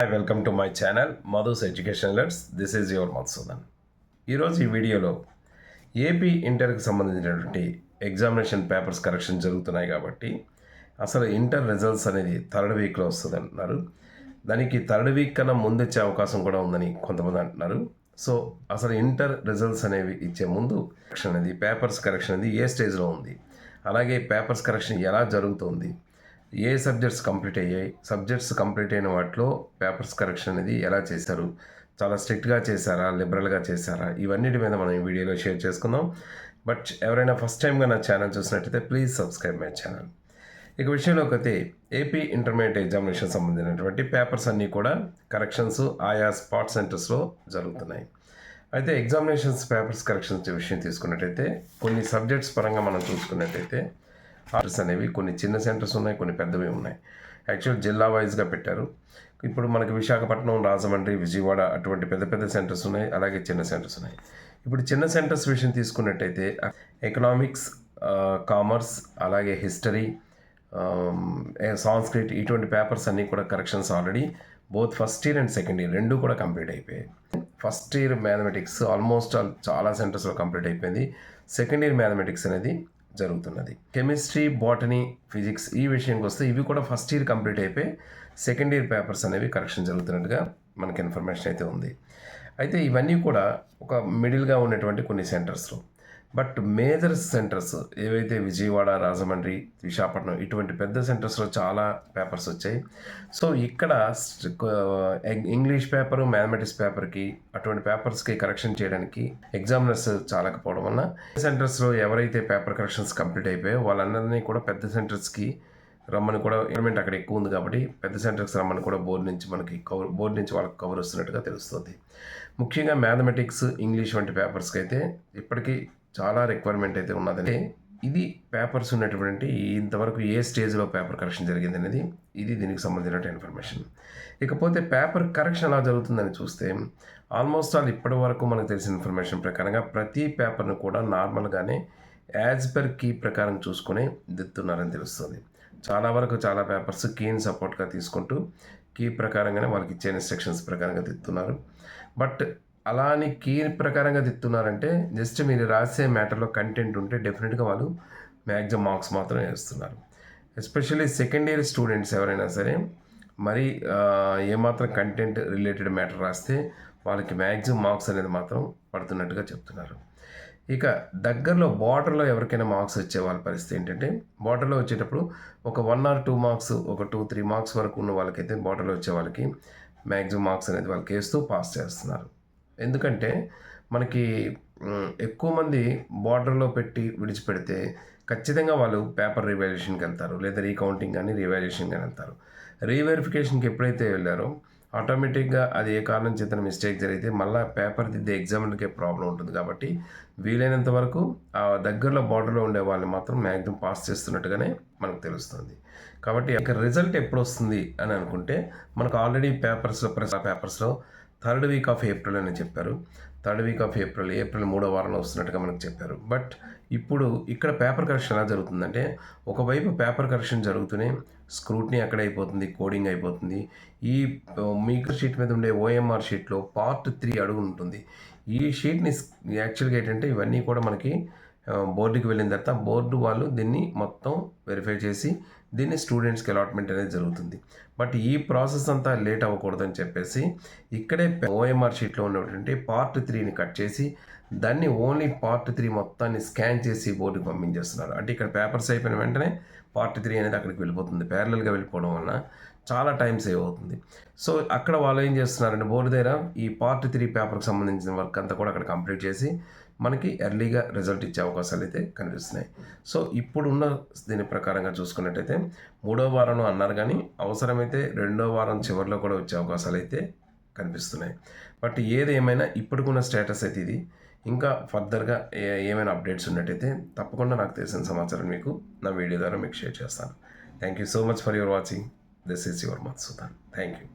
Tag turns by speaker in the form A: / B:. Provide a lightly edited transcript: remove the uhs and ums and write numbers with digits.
A: Welcome to my channel Madhu's education let's. This is your Madhusudan. ఈరోజు ఈ వీడియోలో ఏపీ ఇంటర్కి సంబంధించినటువంటి ఎగ్జామినేషన్ పేపర్స్ కరెక్షన్ జరుగుతున్నాయి కాబట్టి అసలు ఇంటర్ రిజల్ట్స్ అనేది థర్డ్ వీక్లో వస్తుంది అంటున్నారు. దానికి థర్డ్ వీక్ కన్నా ముందు వచ్చే అవకాశం కూడా ఉందని కొంతమంది అంటున్నారు. సో అసలు ఇంటర్ రిజల్ట్స్ అనేవి ఇచ్చే ముందు కరెక్షన్ అనేది పేపర్స్ కరెక్షన్ అనేది ఏ స్టేజ్లో ఉంది, అలాగే పేపర్స్ కరెక్షన్ ఎలా జరుగుతుంది, ఏ సబ్జెక్ట్స్ కంప్లీట్ అయ్యాయి, సబ్జెక్ట్స్ కంప్లీట్ అయిన వాటిలో పేపర్స్ కరెక్షన్ అనేది ఎలా చేశారు, చాలా స్ట్రిక్ట్గా చేశారా, లిబరల్గా చేశారా, ఇవన్నిటి మీద మనం ఈ వీడియోలో షేర్ చేసుకుందాం. బట్ ఎవరైనా ఫస్ట్ టైంగా నా ఛానల్ చూసినట్టయితే ప్లీజ్ సబ్స్క్రైబ్ మై ఛానల్. ఇక విషయంలోకి అయితే ఏపీ ఇంటర్మీడియట్ ఎగ్జామినేషన్ సంబంధించినటువంటి పేపర్స్ అన్నీ కూడా కరెక్షన్స్ ఆయా స్పాట్ సెంటర్స్లో జరుగుతున్నాయి. అయితే ఎగ్జామినేషన్స్ పేపర్స్ కరెక్షన్స్ విషయం తీసుకున్నట్టయితే కొన్ని సబ్జెక్ట్స్ పరంగా మనం చూసుకున్నట్టయితే సెంటర్స్ అనేవి కొన్ని చిన్న సెంటర్స్ ఉన్నాయి, కొన్ని పెద్దవి ఉన్నాయి. యాక్చువల్ జిల్లా వైజ్గా పెట్టారు. ఇప్పుడు మనకి విశాఖపట్నం, రాజమండ్రి, విజయవాడ అటువంటి పెద్ద పెద్ద సెంటర్స్ ఉన్నాయి, అలాగే చిన్న సెంటర్స్ ఉన్నాయి. ఇప్పుడు చిన్న సెంటర్స్ విషయం తీసుకున్నట్టయితే ఎకనామిక్స్, కామర్స్, అలాగే హిస్టరీ, సాంస్క్రిట్ ఇటువంటి పేపర్స్ అన్నీ కూడా corrections already both first year and second year రెండు కూడా కంప్లీట్ అయిపోయాయి. ఫస్ట్ ఇయర్ మ్యాథమెటిక్స్ ఆల్మోస్ట్ చాలా సెంటర్స్లో కంప్లీట్ అయిపోయింది. సెకండ్ ఇయర్ మ్యాథమెటిక్స్ అనేది జరుగుతున్నది. కెమిస్ట్రీ, బాటనీ, ఫిజిక్స్ ఈ విషయానికి వస్తే ఇవి కూడా ఫస్ట్ ఇయర్ కంప్లీట్ అయిపోయి సెకండ్ ఇయర్ పేపర్స్ అనేవి కరెక్షన్ జరుగుతున్నట్టుగా మనకి ఇన్ఫర్మేషన్ అయితే ఉంది. అయితే ఇవన్నీ కూడా ఒక మిడిల్గా ఉన్నటువంటి కొన్ని సెంటర్స్లో. బట్ మేజర్ సెంటర్స్ ఏవైతే విజయవాడ, రాజమండ్రి, విశాఖపట్నం ఇటువంటి పెద్ద సెంటర్స్లో చాలా పేపర్స్ వచ్చాయి. సో ఇక్కడ ఇంగ్లీష్ పేపరు, మ్యాథమెటిక్స్ పేపర్కి అటువంటి పేపర్స్కి కరెక్షన్ చేయడానికి ఎగ్జామినర్స్ చాలకపోవడం వల్ల సెంటర్స్లో ఎవరైతే పేపర్ కరెక్షన్స్ కంప్లీట్ అయిపోయాయో వాళ్ళందరినీ కూడా పెద్ద సెంటర్స్కి రమ్మని కూడా గవర్నమెంట్ అక్కడ ఎక్కువ ఉంది కాబట్టి పెద్ద సెంటర్స్కి రమ్మని కూడా బోర్డు నుంచి వాళ్ళకి కవర్ వస్తున్నట్టుగా తెలుస్తుంది. ముఖ్యంగా మ్యాథమెటిక్స్, ఇంగ్లీష్ వంటి పేపర్స్కి అయితే ఇప్పటికీ చాలా రిక్వైర్మెంట్ అయితే ఉన్నదంటే ఇది పేపర్స్ ఉన్నటువంటి ఇంతవరకు ఏ స్టేజ్లో పేపర్ కరెక్షన్ జరిగింది అనేది ఇది దీనికి సంబంధించిన ఇన్ఫర్మేషన్. ఇకపోతే పేపర్ కరెక్షన్ ఎలా జరుగుతుందని చూస్తే ఆల్మోస్ట్ ఇప్పటి వరకు మనకు తెలిసిన ఇన్ఫర్మేషన్ ప్రకారంగా ప్రతి పేపర్ను కూడా నార్మల్గానే యాజ్ పర్ కీ ప్రకారం చూసుకుని దిద్దుతున్నారని తెలుస్తుంది. చాలా వరకు చాలా పేపర్స్ కీని సపోర్ట్గా తీసుకుంటూ కీ ప్రకారంగానే వాళ్ళకి ఇచ్చే ఇన్స్ట్రక్షన్స్ ప్రకారంగా దిద్దుతున్నారు. బట్ అలా అని కీ ప్రకారంగా దిద్దుతున్నారంటే జస్ట్ మీరు రాసే మ్యాటర్లో కంటెంట్ ఉంటే డెఫినెట్గా వాళ్ళు మ్యాక్సిమం మార్క్స్ మాత్రం వేస్తున్నారు. ఎస్పెషల్లీ సెకండ్ ఇయర్ స్టూడెంట్స్ ఎవరైనా సరే మరి ఏమాత్రం కంటెంట్ రిలేటెడ్ మ్యాటర్ రాస్తే వాళ్ళకి మ్యాక్సిమం మార్క్స్ అనేది మాత్రం పడుతున్నట్టుగా చెప్తున్నారు. ఇక దగ్గరలో బార్డర్లో ఎవరికైనా మార్క్స్ వచ్చే వాళ్ళ పరిస్థితి ఏంటంటే బార్డర్లో వచ్చేటప్పుడు ఒక 1 or 2 మార్క్స్, ఒక 2-3 మార్క్స్ వరకు ఉన్న వాళ్ళకైతే బార్డర్లో వచ్చే వాళ్ళకి మ్యాక్సిమం మార్క్స్ అనేది వాళ్ళకి వేస్తూ పాస్ చేస్తున్నారు. ఎందుకంటే మనకి ఎక్కువ మంది బార్డర్లో పెట్టి విడిచిపెడితే ఖచ్చితంగా వాళ్ళు పేపర్ రివాల్యుయేషన్కి వెళ్తారు, లేదా రీకౌంటింగ్ కానీ రీవాల్యుయేషన్ కానీ వెళ్తారు. రీవెరిఫికేషన్కి ఎప్పుడైతే వెళ్ళారో ఆటోమేటిక్గా అది ఏ కారణం చేత మిస్టేక్ జరిగితే మళ్ళీ పేపర్ దిద్దే ఎగ్జామినర్కే ప్రాబ్లం ఉంటుంది. కాబట్టి వీలైనంత వరకు ఆ దగ్గరలో బార్డర్లో ఉండే వాళ్ళని మాత్రం మ్యాక్సిమం పాస్ చేస్తున్నట్టుగానే మనకు తెలుస్తుంది. కాబట్టి ఇక రిజల్ట్ ఎప్పుడు వస్తుంది అని అనుకుంటే మనకు ఆల్రెడీ పేపర్స్లో థర్డ్ వీక్ ఆఫ్ ఏప్రిల్ అని చెప్పారు. థర్డ్ వీక్ ఆఫ్ ఏప్రిల్ 3వ వారంలో వస్తున్నట్టుగా మనకు చెప్పారు. బట్ ఇప్పుడు ఇక్కడ పేపర్ కరెక్షన్ ఎలా జరుగుతుందంటే ఒకవైపు పేపర్ కరెక్షన్ జరుగుతూనే స్క్రూట్నీ అక్కడ అయిపోతుంది, కోడింగ్ అయిపోతుంది. ఈ మీకర్ షీట్ మీద ఉండే ఓఎంఆర్ షీట్లో పార్ట్ 3 అడుగు ఉంటుంది. ఈ షీట్ని యాక్చువల్గా ఏంటంటే ఇవన్నీ కూడా మనకి బోర్డుకి వెళ్ళిన తర్వాత బోర్డు వాళ్ళు దీన్ని మొత్తం వెరిఫై చేసి దీన్ని స్టూడెంట్స్కి అలాట్మెంట్ అనేది జరుగుతుంది. బట్ ఈ ప్రాసెస్ అంతా లేట్ అవ్వకూడదని చెప్పేసి ఇక్కడే ఓఎంఆర్ షీట్లో ఉన్నటువంటి పార్ట్ 3ని కట్ చేసి దాన్ని ఓన్లీ పార్ట్ 3 మొత్తాన్ని స్కాన్ చేసి బోర్డుకి పంపించేస్తున్నారు. అంటే ఇక్కడ పేపర్స్ అయిపోయిన వెంటనే పార్ట్ 3 అనేది అక్కడికి వెళ్ళిపోతుంది. ప్యారలల్గా వెళ్ళిపోవడం వలన చాలా టైం సేవ్ అవుతుంది. సో అక్కడ వాళ్ళు ఏం చేస్తున్నారంటే బోర్డు దగ్గర ఈ పార్ట్ 3 పేపర్కి సంబంధించిన వర్క్ అంతా కూడా అక్కడ కంప్లీట్ చేసి మనకి ఎర్లీగా రిజల్ట్ ఇచ్చే అవకాశాలు అయితే కనిపిస్తున్నాయి. సో ఇప్పుడున్న దీని ప్రకారంగా చూసుకున్నట్టయితే 3వ వారంలో అన్నారు, కానీ అవసరమైతే 2వ వారం చివరిలో కూడా వచ్చే అవకాశాలు అయితే కనిపిస్తున్నాయి. బట్ ఏది ఏమైనా ఇప్పటికున్న స్టేటస్ అయితే ఇది. ఇంకా ఫర్దర్గా ఏమైనా అప్డేట్స్ ఉన్నట్టయితే తప్పకుండా నాకు తెలిసిన సమాచారం మీకు నా వీడియో ద్వారా మీకు షేర్ చేస్తాను. Thank you so much for your watching. This is your Madhusudan. Thank you.